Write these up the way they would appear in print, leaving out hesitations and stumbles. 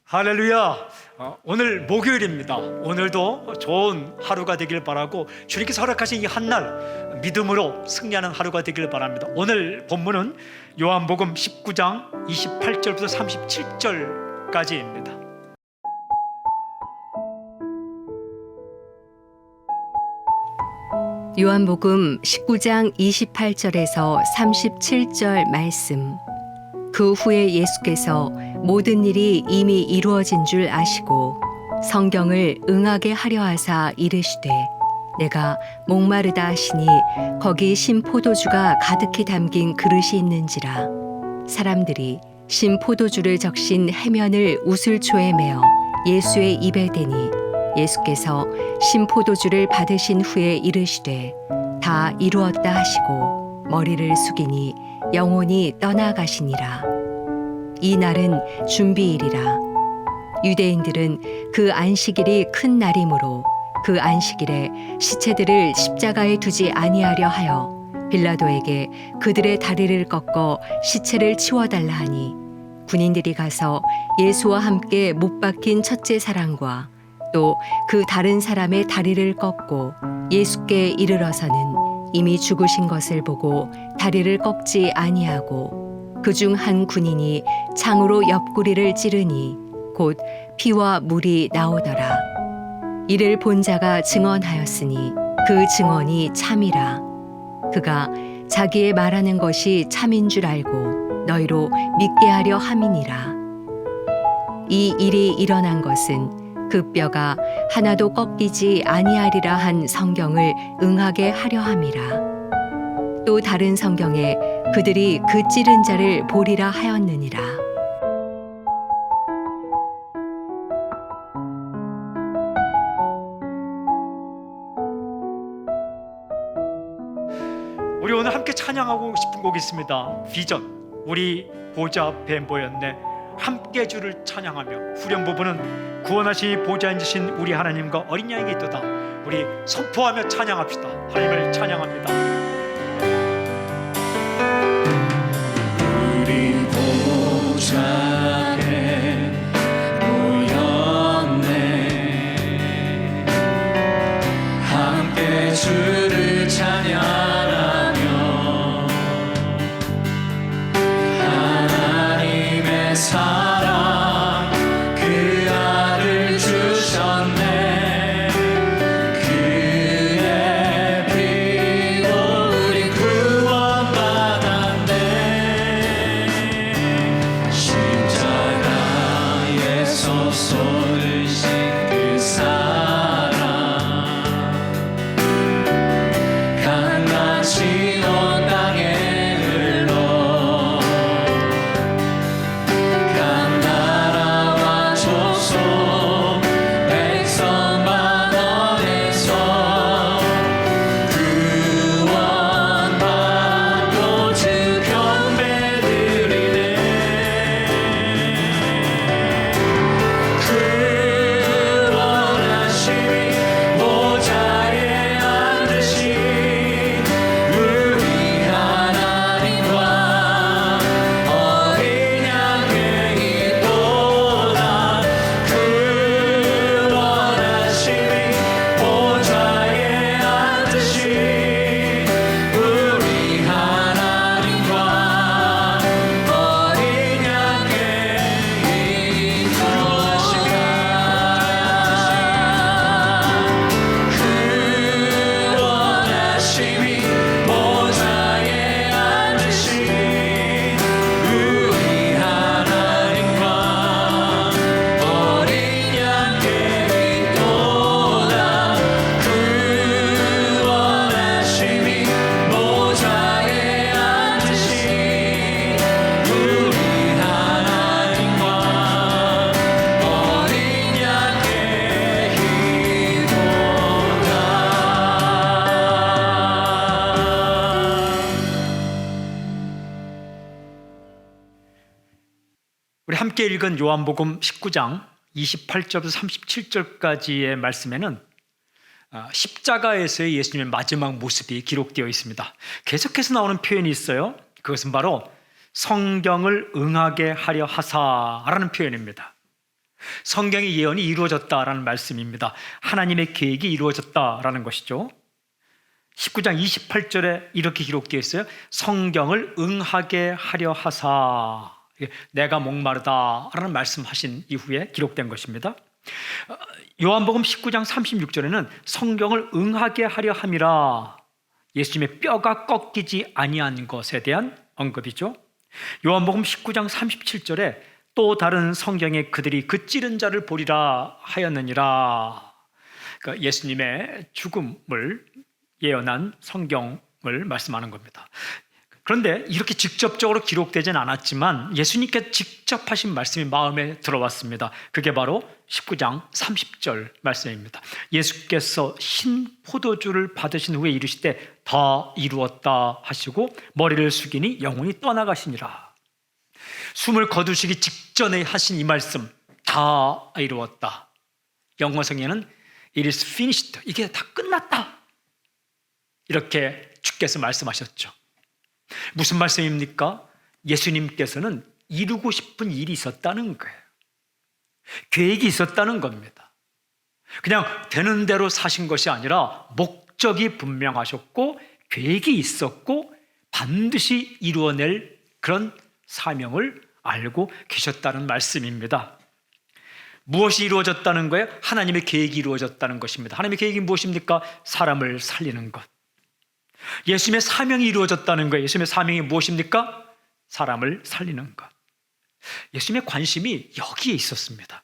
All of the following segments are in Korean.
할렐루야. 오늘 목요일입니다. 오늘도 좋은 하루가 되길 바라고 주님께서 허락하신 이 한날 믿음으로 승리하는 하루가 되길 바랍니다. 오늘 본문은 요한복음 19장 28절부터 37절까지입니다. 요한복음 19장 28절에서 37절 말씀. 그 후에 예수께서 모든 일이 이미 이루어진 줄 아시고 성경을 응하게 하려 하사 이르시되 내가 목마르다 하시니 거기 신 포도주가 가득히 담긴 그릇이 있는지라. 사람들이 신 포도주를 적신 해면을 우슬초에 메어 예수의 입에 대니 예수께서 신 포도주를 받으신 후에 이르시되 다 이루었다 하시고 머리를 숙이니 영혼이 떠나가시니라. 이 날은 준비일이라. 유대인들은 그 안식일이 큰 날이므로 그 안식일에 시체들을 십자가에 두지 아니하려 하여 빌라도에게 그들의 다리를 꺾어 시체를 치워달라 하니 군인들이 가서 예수와 함께 못 박힌 첫째 사람과 또 그 다른 사람의 다리를 꺾고 예수께 이르러서는 이미 죽으신 것을 보고 다리를 꺾지 아니하고 그중 한 군인이 창으로 옆구리를 찌르니 곧 피와 물이 나오더라. 이를 본 자가 증언하였으니 그 증언이 참이라. 그가 자기의 말하는 것이 참인 줄 알고 너희로 믿게 하려 함이니라. 이 일이 일어난 것은 그 뼈가 하나도 꺾이지 아니하리라 한 성경을 응하게 하려 함이라. 또 다른 성경에 그들이 그 찌른 자를 보리라 하였느니라. 우리 오늘 함께 찬양하고 싶은 곡이 있습니다. 비전. 우리 보좌 앞에 모였네. 함께 주를 찬양하며 후렴 부분은 구원하시 보좌에 앉으신 우리 하나님과 어린 양에게 있도다. 우리 선포하며 찬양합시다. 하나님을 찬양합니다. 우리 보좌에 모였네. 함께 주를 찬양하며 하나님의 사랑 그 아들 주셨네. 그의 피로 우리 구원받았네. 십자가에서 쏟으신 그 사랑 강같이 온 땅에 흘러 각 나라와 족속 백성만 원에서 구원받고 주 경배 드리네. 구원하심이 보좌에 앉으신 우리 하나님과 어린 양에게 있도다. 구원하심이 보좌에 앉으신 우리 하나님과 어린 양에게 구원하심이 보좌에 앉으신 우리 하나님과 어린 양께 있도다. 구원하심이 보좌에 앉으신 우리 하나님과 어린 양께 우리 함께 읽은 요한복음 19장 28절부터 37절까지의 말씀에는 십자가에서의 예수님의 마지막 모습이 기록되어 있습니다. 계속해서 나오는 표현이 있어요. 그것은 바로 성경을 응하게 하려 하사라는 표현입니다. 성경의 예언이 이루어졌다라는 말씀입니다. 하나님의 계획이 이루어졌다라는 것이죠. 19장 28절에 이렇게 기록되어 있어요. 성경을 응하게 하려 하사. 내가 목마르다라는 말씀하신 이후에 기록된 것입니다. 요한복음 19장 36절에는 성경을 응하게 하려 함이라. 예수님의 뼈가 꺾이지 아니한 것에 대한 언급이죠. 요한복음 19장 37절에 또 다른 성경에 그들이 그 찌른 자를 보리라 하였느니라. 그러니까 예수님의 죽음을 예언한 성경을 말씀하는 겁니다. 그런데 이렇게 직접적으로 기록되진 않았지만 예수님께 직접 하신 말씀이 마음에 들어왔습니다. 그게 바로 19장 30절 말씀입니다. 예수께서 신 포도주를 받으신 후에 이르시되 다 이루었다 하시고 머리를 숙이니 영혼이 떠나가시니라. 숨을 거두시기 직전에 하신 이 말씀, 다 이루었다. 영어성에는 it is finished, 이게 다 끝났다, 이렇게 주께서 말씀하셨죠. 무슨 말씀입니까? 예수님께서는 이루고 싶은 일이 있었다는 거예요. 계획이 있었다는 겁니다. 그냥 되는 대로 사신 것이 아니라 목적이 분명하셨고 계획이 있었고 반드시 이루어낼 그런 사명을 알고 계셨다는 말씀입니다. 무엇이 이루어졌다는 거예요? 하나님의 계획이 이루어졌다는 것입니다. 하나님의 계획이 무엇입니까? 사람을 살리는 것. 예수님의 사명이 이루어졌다는 거예요. 예수님의 사명이 무엇입니까? 사람을 살리는 것. 예수님의 관심이 여기에 있었습니다.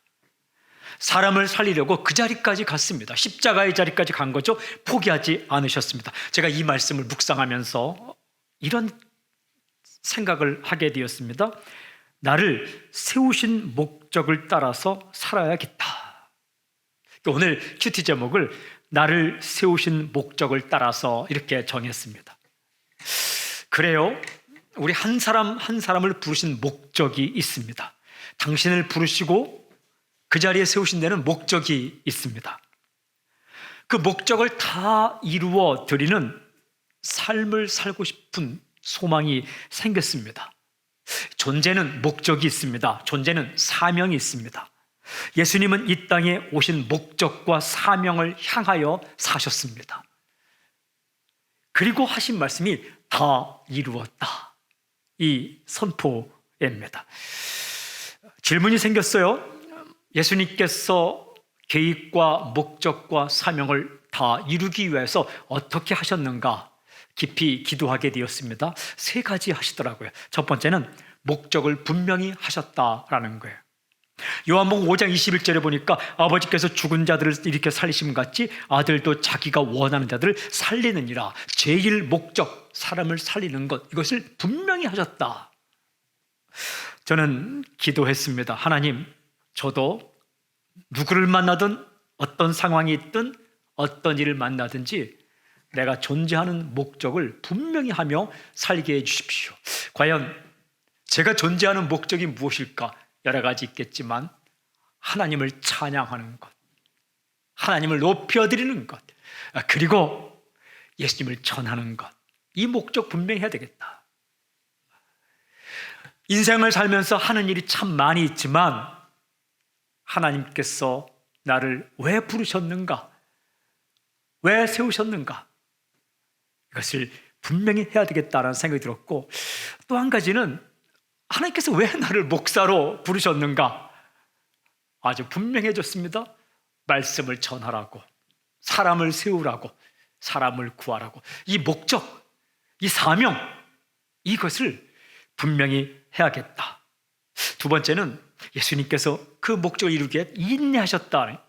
사람을 살리려고 그 자리까지 갔습니다. 십자가의 자리까지 간 거죠. 포기하지 않으셨습니다. 제가 이 말씀을 묵상하면서 이런 생각을 하게 되었습니다. 나를 세우신 목적을 따라서 살아야겠다. 오늘 큐티 제목을 나를 세우신 목적을 따라서 이렇게 정했습니다. 그래요, 우리 한 사람 한 사람을 부르신 목적이 있습니다. 당신을 부르시고 그 자리에 세우신 데는 목적이 있습니다. 그 목적을 다 이루어 드리는 삶을 살고 싶은 소망이 생겼습니다. 존재는 목적이 있습니다. 존재는 사명이 있습니다. 예수님은 이 땅에 오신 목적과 사명을 향하여 사셨습니다. 그리고 하신 말씀이 다 이루었다, 이 선포입니다. 질문이 생겼어요. 예수님께서 계획과 목적과 사명을 다 이루기 위해서 어떻게 하셨는가 깊이 기도하게 되었습니다. 세 가지 하시더라고요. 첫 번째는 목적을 분명히 하셨다라는 거예요. 요한복음 5장 21절에 보니까 아버지께서 죽은 자들을 일으켜 살리심 같이 아들도 자기가 원하는 자들을 살리느니라. 제일 목적, 사람을 살리는 것, 이것을 분명히 하셨다. 저는 기도했습니다. 하나님, 저도 누구를 만나든 어떤 상황이 있든 어떤 일을 만나든지 내가 존재하는 목적을 분명히 하며 살게 해 주십시오. 과연 제가 존재하는 목적이 무엇일까? 여러 가지 있겠지만 하나님을 찬양하는 것, 하나님을 높여드리는 것, 그리고 예수님을 전하는 것, 이 목적 분명히 해야 되겠다. 인생을 살면서 하는 일이 참 많이 있지만 하나님께서 나를 왜 부르셨는가? 왜 세우셨는가? 이것을 분명히 해야 되겠다라는 생각이 들었고, 또 한 가지는 하나님께서 왜 나를 목사로 부르셨는가? 아주 분명해졌습니다. 말씀을 전하라고, 사람을 세우라고, 사람을 구하라고. 이 목적, 이 사명, 이것을 분명히 해야겠다. 두 번째는 예수님께서 그 목적을 이루기 위해 인내하셨다.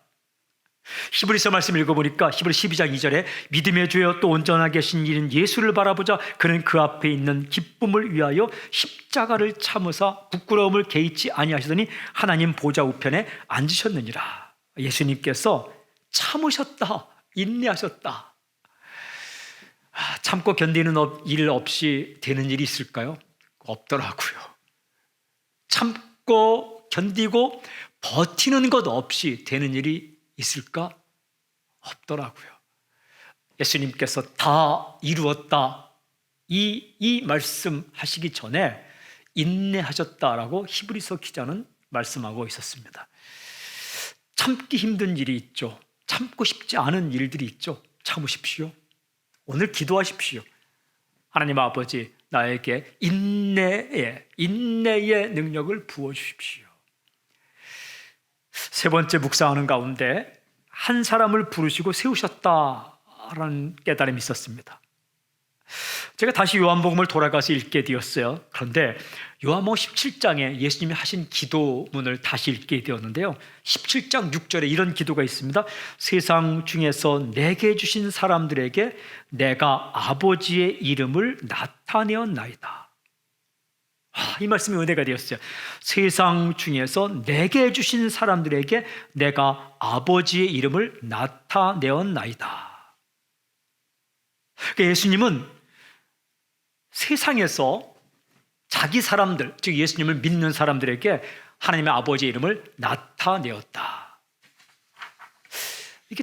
히브리서 말씀 읽어보니까 히브리 12장 2절에 믿음의 주여 또 온전하게 하신 이인 예수를 바라보자 그는 그 앞에 있는 기쁨을 위하여 십자가를 참으사 부끄러움을 개의치 아니하시더니 하나님 보좌 우편에 앉으셨느니라. 예수님께서 참으셨다, 인내하셨다. 참고 견디는 일 없이 되는 일이 있을까요? 없더라고요. 참고 견디고 버티는 것 없이 되는 일이 있을까? 없더라고요. 예수님께서 다 이루었다, 이 말씀 하시기 전에 인내하셨다라고 히브리서 기자는 말씀하고 있었습니다. 참기 힘든 일이 있죠. 참고 싶지 않은 일들이 있죠. 참으십시오. 오늘 기도하십시오. 하나님 아버지, 나에게 인내의 능력을 부어주십시오. 세 번째 묵상하는 가운데 한 사람을 부르시고 세우셨다라는 깨달음이 있었습니다. 제가 다시 요한복음을 돌아가서 읽게 되었어요. 그런데 요한복음 17장에 예수님이 하신 기도문을 다시 읽게 되었는데요, 17장 6절에 이런 기도가 있습니다. 세상 중에서 내게 주신 사람들에게 내가 아버지의 이름을 나타내었나이다. 이 말씀이 은혜가 되었어요. 세상 중에서 내게 주신 사람들에게 내가 아버지의 이름을 나타내었나이다. 그러니까 예수님은 세상에서 자기 사람들, 즉 예수님을 믿는 사람들에게 하나님의 아버지의 이름을 나타내었다. 이게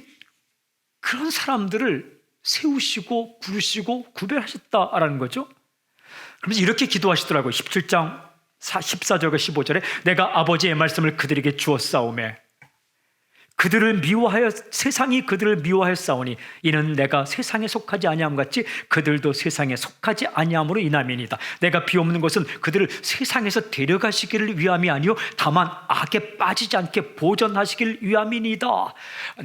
그런 사람들을 세우시고 부르시고 구별하셨다라는 거죠. 그러면서 이렇게 기도하시더라고요. 17장 14절과 15절에 내가 아버지의 말씀을 그들에게 주었사오매 세상이 그들을 미워하였사오니 이는 내가 세상에 속하지 아니함 같이 그들도 세상에 속하지 아니함으로 인함이니이다. 내가 비옵는 것은 그들을 세상에서 데려가시기를 위함이 아니요 다만 악에 빠지지 않게 보전하시기를 위함이니이다.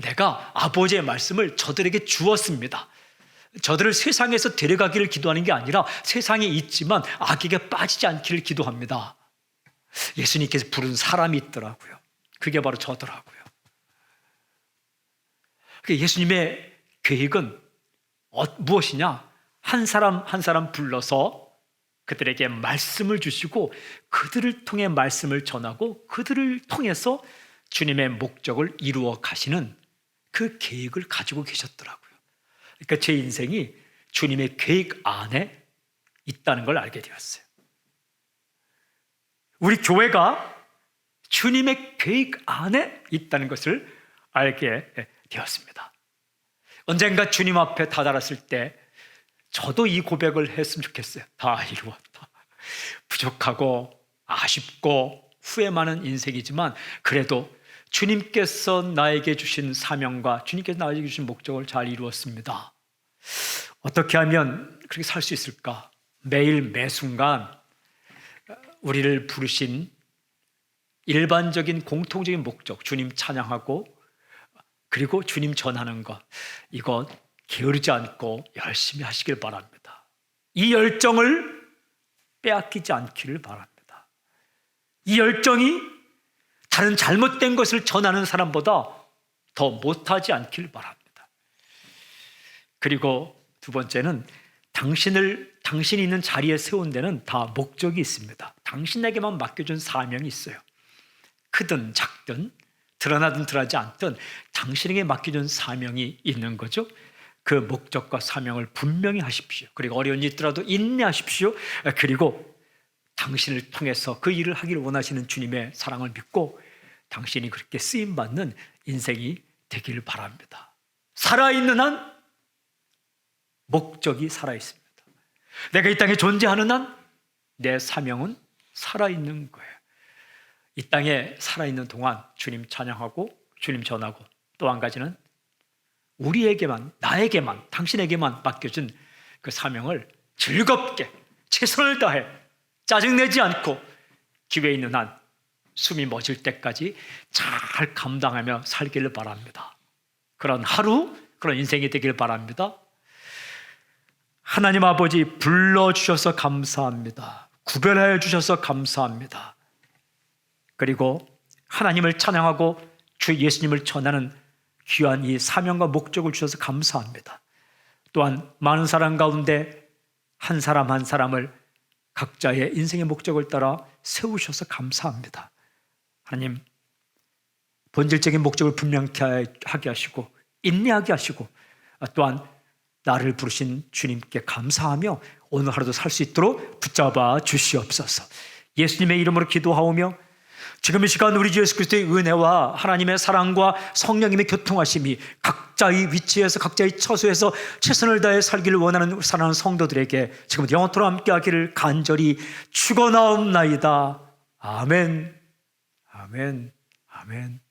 내가 아버지의 말씀을 저들에게 주었습니다. 저들을 세상에서 데려가기를 기도하는 게 아니라 세상에 있지만 악에게 빠지지 않기를 기도합니다. 예수님께서 부른 사람이 있더라고요. 그게 바로 저더라고요. 예수님의 계획은 무엇이냐? 한 사람 한 사람 불러서 그들에게 말씀을 주시고 그들을 통해 말씀을 전하고 그들을 통해서 주님의 목적을 이루어 가시는 그 계획을 가지고 계셨더라고요. 그러니까 제 인생이 주님의 계획 안에 있다는 걸 알게 되었어요. 우리 교회가 주님의 계획 안에 있다는 것을 알게 되었습니다. 언젠가 주님 앞에 다다랐을 때 저도 이 고백을 했으면 좋겠어요. 다 이루었다. 부족하고 아쉽고 후회 많은 인생이지만 그래도 주님께서 나에게 주신 사명과 주님께서 나에게 주신 목적을 잘 이루었습니다. 어떻게 하면 그렇게 살 수 있을까? 매일 매순간 우리를 부르신 일반적인 공통적인 목적, 주님 찬양하고 그리고 주님 전하는 것, 이거 게으르지 않고 열심히 하시길 바랍니다. 이 열정을 빼앗기지 않기를 바랍니다. 이 열정이 다른 잘못된 것을 전하는 사람보다 더 못하지 않기를 바랍니다. 그리고 두 번째는 당신이 있는 자리에 세운 데는 다 목적이 있습니다. 당신에게만 맡겨준 사명이 있어요. 크든 작든 드러나든 드러나지 않든 당신에게 맡겨준 사명이 있는 거죠. 그 목적과 사명을 분명히 하십시오. 그리고 어려운 일이 있더라도 인내하십시오. 그리고 당신을 통해서 그 일을 하기를 원하시는 주님의 사랑을 믿고 당신이 그렇게 쓰임받는 인생이 되기를 바랍니다. 살아있는 한 목적이 살아있습니다. 내가 이 땅에 존재하는 한 내 사명은 살아있는 거예요. 이 땅에 살아있는 동안 주님 찬양하고 주님 전하고 또 한 가지는 우리에게만, 나에게만, 당신에게만 맡겨준 그 사명을 즐겁게 최선을 다해 짜증내지 않고 기회에 있는 한 숨이 멎을 때까지 잘 감당하며 살기를 바랍니다. 그런 하루, 그런 인생이 되길 바랍니다. 하나님 아버지 불러주셔서 감사합니다. 구별하여 주셔서 감사합니다. 그리고 하나님을 찬양하고 주 예수님을 전하는 귀한 이 사명과 목적을 주셔서 감사합니다. 또한 많은 사람 가운데 한 사람 한 사람을 각자의 인생의 목적을 따라 세우셔서 감사합니다. 하나님, 본질적인 목적을 분명히 하게 하시고 인내하게 하시고 또한 나를 부르신 주님께 감사하며 오늘 하루도 살 수 있도록 붙잡아 주시옵소서. 예수님의 이름으로 기도하오며 지금 이 시간 우리 주 예수 그리스도의 은혜와 하나님의 사랑과 성령님의 교통하심이 각자의 위치에서 각자의 처소에서 최선을 다해 살기를 원하는 사랑하는 성도들에게 지금 영원토록 함께하기를 간절히 축원하옵나이다. 아멘. 아멘. 아멘.